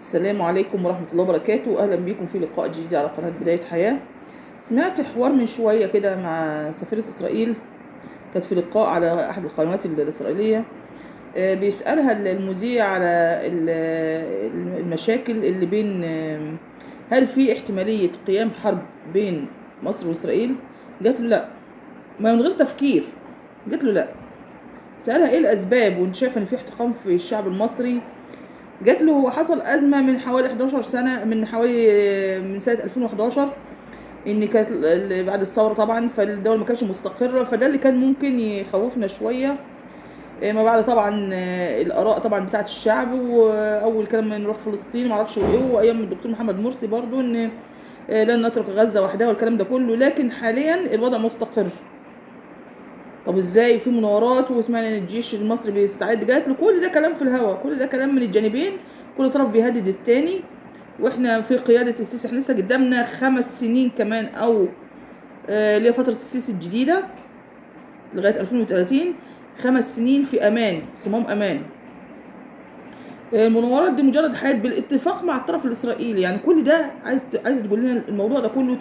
السلام عليكم ورحمة الله وبركاته. أهلا بكم في لقاء جديد على قناة بداية حياة. سمعت حوار من شوية كده مع سفيرة إسرائيل، كانت في لقاء على أحد القنوات الإسرائيلية. بيسألها المذيع على المشاكل اللي بين، هل في احتمالية قيام حرب بين مصر وإسرائيل؟ قالت له لا، ما من غير تفكير. قالت له لا. سألها ايه الأسباب وانت شايفة ان في احتقان في الشعب المصري؟ جات له هو حصل أزمة من حوالي 11 سنة، من سنة 2011، إن كانت بعد الثورة طبعا، فالدولة ما كانتش مستقرة، فده اللي كان ممكن يخوفنا شوية. ما بعد طبعا الآراء طبعا بتاعة الشعب، وأول كلام نروح فلسطين معرفش إيه، وأيام الدكتور محمد مرسي برضو إن لن نترك غزة وحدها والكلام ده كله. لكن حاليا الوضع مستقر. طب ازاي في مناورات وسمعنا ان الجيش المصري بيستعد؟ جات له كل ده كلام في الهواء، كل ده كلام من الجانبين، كل طرف بيهدد التاني. واحنا في قيادة السيسي، احنا لسه قدامنا 5 سنين كمان، او اللي هي فترة السيسي الجديدة لغاية 2030، 5 سنين في امان، صمام امان. المناورات دي مجرد حاجات بالاتفاق مع الطرف الاسرائيلي، يعني كل ده عايز تقول لنا الموضوع ده كله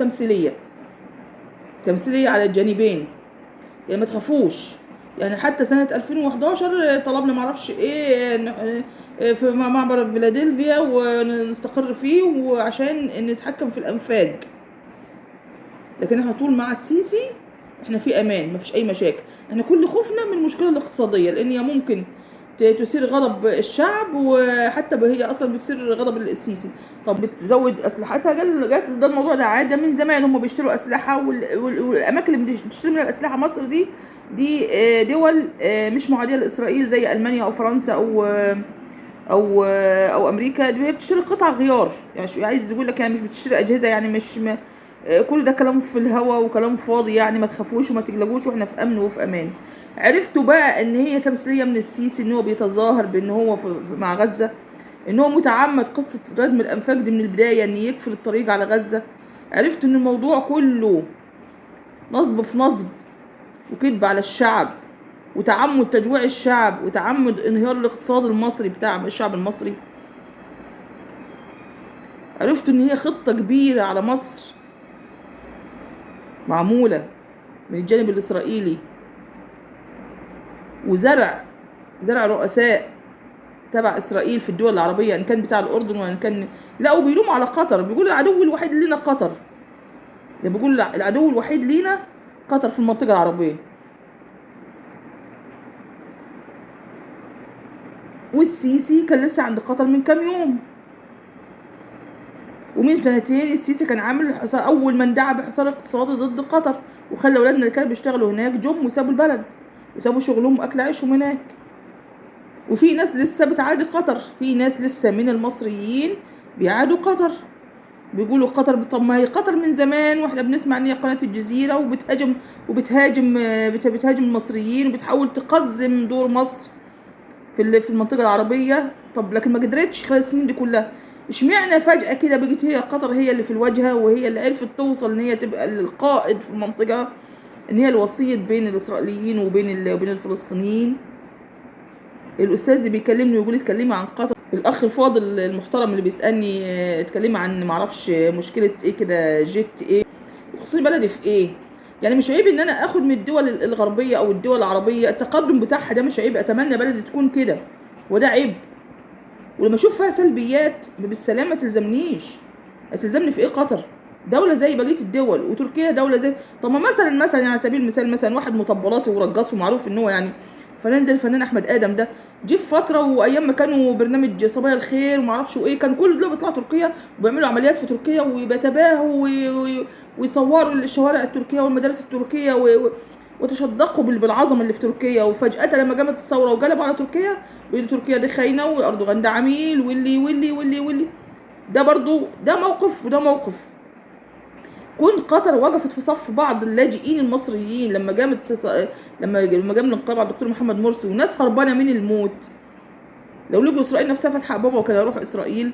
تمثيلية على الجانبين. يعني ما تخافوش. يعني حتى سنة 2011 طلبنا معرفش ايه في معبر فيلادلفيا ونستقر فيه وعشان نتحكم في الأنفاق. لكن احنا طول مع السيسي احنا في امان، مفيش اي مشاكل. احنا كل خوفنا من المشكلة الاقتصادية، لان هي ممكن تثير غضب الشعب، وحتى هي اصلا بتثير غضب السيسي. طب بتزود اسلحتها؟ جات ده الموضوع ده عاده من زمان، هم بيشتروا اسلحه، والاماكن اللي بتشتري منها الاسلحه مصر دي دول مش معاديه لاسرائيل، زي المانيا او فرنسا او امريكا. هي بتشتري قطع غيار، يعني عايز يقول لك يعني مش بتشتري اجهزه، يعني مش كل ده كلام في الهوا وكلام فاضي. يعني ما تخافوش وما تقلقوش، واحنا في امن وفي امان. عرفتوا بقى ان هي تمثيليه من السيسي، ان هو بيتظاهر بان هو مع غزه، ان هو متعمد قصه ردم الانفاق دي من البدايه، ان يقفل الطريق على غزه. عرفت ان الموضوع كله نصب في نصب، وكذب على الشعب، وتعمد تجويع الشعب، وتعمد انهيار الاقتصاد المصري بتاع الشعب المصري. عرفت ان هي خطه كبيره على مصر معموله من الجانب الاسرائيلي، وزرع رؤساء تبع اسرائيل في الدول العربيه، ان كان بتاع الاردن وان كان لا. وبيلوموا على قطر، بيقول العدو الوحيد لنا قطر. بيقول العدو الوحيد لينا قطر في المنطقه العربيه. والسيسي كان لسه عند قطر من كام يوم، ومن سنتين السيسي كان عامل حصار، اول من دعا بحصار اقتصادي ضد قطر، وخلى اولادنا اللي كانوا بيشتغلوا هناك جم وسابوا البلد وسابوا شغلهم واكل عيشهم هناك. وفي ناس لسه بتعادي قطر، في ناس لسه من المصريين بيعادوا قطر، بيقولوا قطر. طب ما هي قطر من زمان واحنا بنسمع ان هي قناه الجزيره، بتهاجم المصريين، وبتحاول تقزم دور مصر في المنطقه العربيه. طب لكن ما قدرتش خلال السنين دي كلها. اشمعنى فجاه كده بقت هي قطر هي اللي في الواجهه، وهي اللي عرفت توصل ان هي تبقى القائد في المنطقه، ان هي الوسيط بين الاسرائيليين وبين الفلسطينيين؟ الاستاذ اللي بيكلمني ويقول لي اتكلمي عن قطر، الاخ الفاضل المحترم اللي بيسالني اتكلمي عن معرفش مشكله ايه كده، جيت ايه، خصوصي بلدي في ايه. يعني مش عيب ان انا اخد من الدول الغربيه او الدول العربيه التقدم بتاعها، ده مش عيب. اتمنى بلدي تكون كده، وده عيب. ولما اشوف فيها سلبيات بالسلامه تلزمنيش. هتلزمني في ايه قطر؟ دوله زي بقيه الدول، وتركيا دوله زي. طب ما مثلا يعني على سبيل المثال، مثلا واحد مطبلاتي ورقصه معروف ان هو يعني فنان زي الفنان احمد ادم ده، جه في فتره وايام ما كانوا برنامج صبايا الخير وما اعرفش ايه، كان كل دول بيطلعوا تركيا وبيعملوا عمليات في تركيا وبيتباهوا ويصوروا الشوارع التركيه والمدارس التركيه وتشدقوا بالعظمه اللي في تركيا. وفجاه لما قامت الثوره وقلبوا على تركيا، بيقولوا تركيا دي خاينه واردوغان ده عميل واللي. ده برضو ده موقف وده موقف. كون قطر وقفت في صف بعض اللاجئين المصريين لما جاب الانقلاب على الدكتور محمد مرسي، وناس هربانه من الموت. لو لقوا اسرائيل نفسها فاتحه ابوابها وكانوا يروحوا اسرائيل،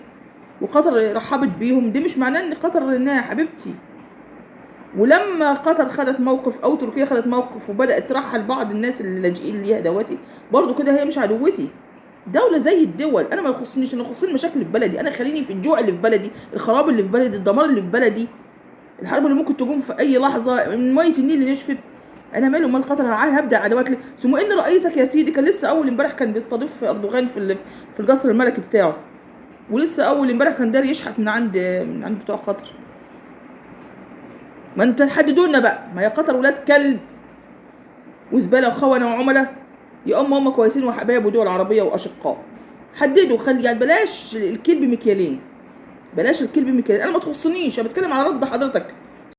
وقطر رحبت بيهم، دي مش معناه ان قطر انها حبيبتي. ولما قطر خدت موقف او تركيا خدت موقف وبدات ترحل بعض الناس اللي لاجئين ليها دواتي، برضو كده هي مش عدوتي. دولة زي الدول. انا ما يخصنيش، انا يخصني المشاكل اللي في بلدي، انا خليني في الجوع اللي في بلدي، الخراب اللي في بلدي، الدمار اللي في بلدي، الحرب اللي ممكن تقوم في اي لحظه، من ميه النيل اللي نشفت. انا مالي ومال قطر؟ هبدا عدوات ليه؟ ثم ان رئيسك يا سيدي كان لسه اول امبارح كان بيستضيف اردوغان في القصر الملكي بتاعه، ولسه اول امبارح كان داري يشحت من عند بتوع قطر. ما انت حددوا لنا بقى، ما هي قطر ولاد كلب وزباله وخونه وعملاء، يا هم كويسين وحبايب ودول عربيه واشقاء. حددوا، خلي بلاش الكلب مكيالين، بلاش الكلب مكيالين. انا ما تخصنيش، انا بتكلم على رد حضرتك.